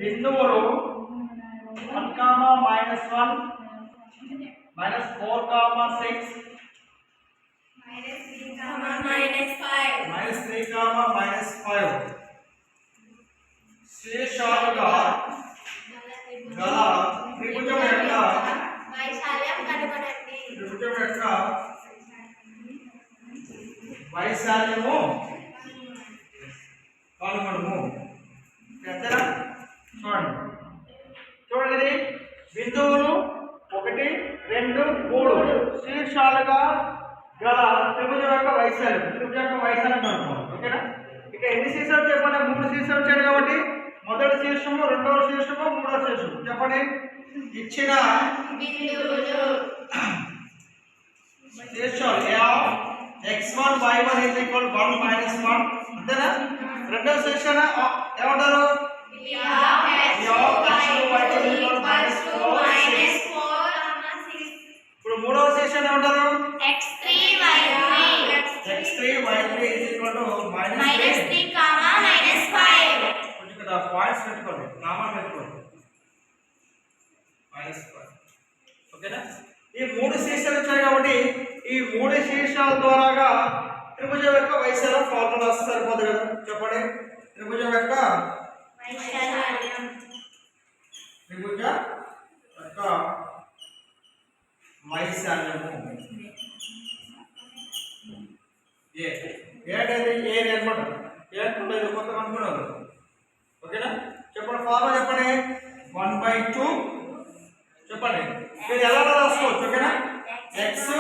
బిందువులు 1, -1 -4, -6 -3, -5 శీర్షాలుగా గల త్రిభుజం యొక్క వైశాల్యము కనుగొనుము. చూడండి చూడండి, బిందువులు 1, 2, 3 శీర్షాలుగా గల త్రిభుజం యొక్క వైశాల్యం కనుక్కోవాలి. ఓకేనా? ఇక ఎన్ని శీర్షాలు చెప్పండి? 3 శీర్షాలు వచ్చాడు కాబట్టి మొదటి శీర్షము, రెండవ శీర్షము, మూడవ శీర్షము చెప్పండి. ఇచ్చిన శీర్షాలు x1 y1 1 -1 అంతేనా? రెండవ శీర్షాన ఏమంటారు? ఇప్పుడు మూడవ శీర్షాన ఏమంటారు? x3 y3 -3, ఇక్కడ పాయింట్స్ పెట్టుకోండి, కామా పెట్టుకోండి, -5. ఓకేనా? ఈ 3 శీర్షాలు వచ్చాయి కాబట్టి ఈ 3 శీర్షాల ద్వారాగా త్రిభుజం యొక్క వైశాల్యం ఫార్ములా సరిపోదు కదా? చెప్పండి. త్రిభుజం యొక్క వైశాల్యము ఏంటంటే ఏది అనమాట. ఏంటంటే కొత్త అనుకున్నారు. ఓకేనా? చెప్పండి, ఫార్ములా చెప్పండి. 1/2 చెప్పండి. మీరు ఎలా రాసుకోవచ్చు? ఓకేనా? x -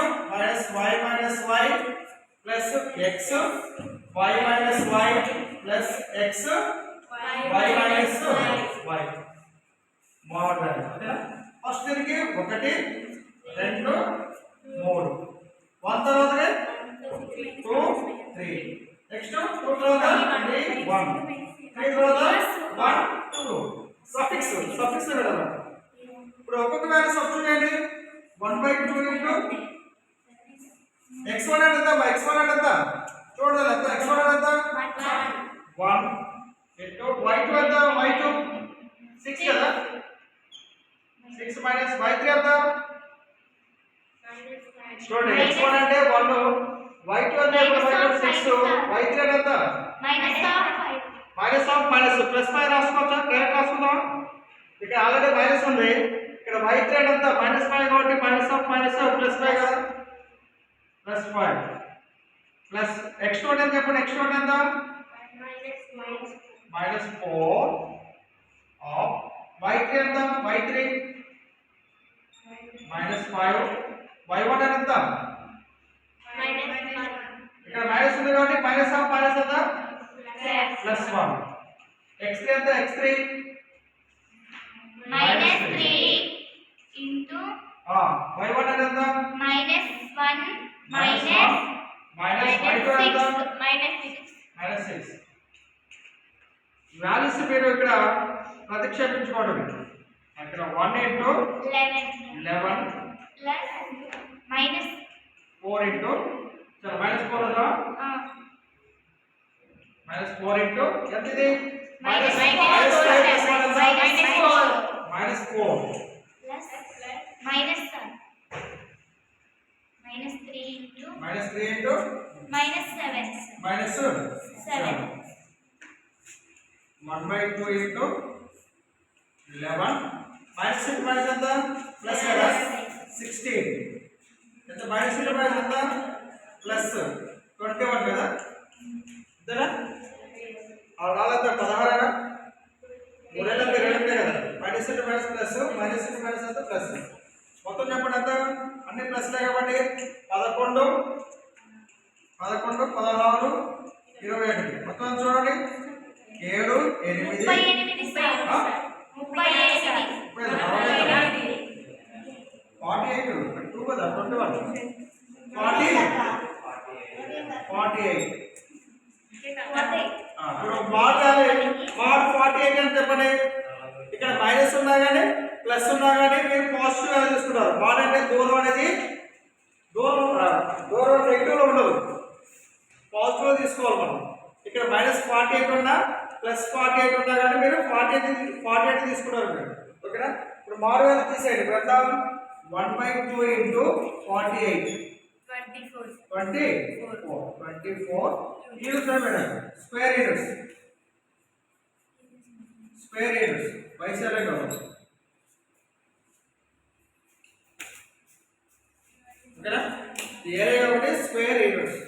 y - y plus x y - y plus x y - y మాట్లాడాలి. ఓకేనా? ఫస్ట్ దీనికి 1, 2, 3 1 తర్వాత 2, 3 నెక్స్ట్ 2 తర్వాత 3, 1 3 తర్వాత 1, 2 సఫిక్స్ పెట్టాలి. ఇప్పుడు ఒక్కొక్క వాల్యూ సబ్స్టిట్యూట్ చేయండి. 1/2 into x1 అంటే ఎంత? x1 అంటే ఎంత? చూడండి, ఎంత x1 అంటే ఎంత? 1 into y2 ఎంత? y2 6 కదా? 6 minus y3 ఎంత? చూడండి, x1 అంటే 1, y2 అంటే 6, y3 అంటే ఎంత? Minus plus 5 రాసుకోవచ్చా? డైరెక్ట్ రాసుకుందాం. ఇక్కడ ఆల్రెడీ మైనస్ ఉంది. ఇక్కడ y3 అంటే ఎంత? -5 కాబట్టి ప్లస్ 5 కదా? +5 ప్లస్ x2 అంటే చెప్పండి. x2 అంటే ఎంత? -4 ఆఫ్ y3 ఎంత? y3 -5 y1 అంటే ఎంత? ఇక్కడ మైనస్ ఉంది కాబట్టి మైనస్ ఎంత? +1 x3 ఎంత? x3 -3 into y1 అంటే ఎంత? -1 -6 వాల్యూస్ మీరు ఇక్కడ ప్రతిక్షేపించుకోవడం. అక్కడ 1 into 11 plus -4 into చలో -4 కదా? -4 into ఎంత ఇది? -4 -3 into -3 into -7 -7 1/2 into 11 -6 ఎంత? ప్లస్ కదా? 16 ఎంత? -6 ఎంత? ప్లస్ 21 కదా? అంతేనా? రాలేదా? 16 మూడేళ్ళంతా 2 కదా? -6 ప్లస్ ఎంత? ప్లస్ మొత్తం చెప్పండి ఎంత? అన్ని ప్లస్లే కాబట్టి 11 16 21 మొత్తం చూడండి. 7 8 38 48 2 కదా? 21 48 ఇప్పుడు mod 48 అని చెప్పండి. ఇక్కడ మైనస్ ఉన్నా కానీ ప్లస్ ఉన్నా కానీ మీరు పాజిటివ్ వాల్యూ తీసుకుంటారు. mod అంటే దూరం అనేది దూరం నెగిటివ్ లో ఉండదు, పాజిటివ్ తీసుకోవాలి మనం. ఇక్కడ -48 ఉన్నా +48 ప్లస్ 48 ఉన్నా కానీ మీరు 48 తీసుకున్నారు మీరు. ఓకేనా? ఇప్పుడు మారు వేలు తీసేయండి. ఎంత 1/2 into 48 24 units madam. Square units పైసలే కావాలి. ఓకేనా? ఏరియా ఒకటి స్క్వేర్ యూనిట్స్.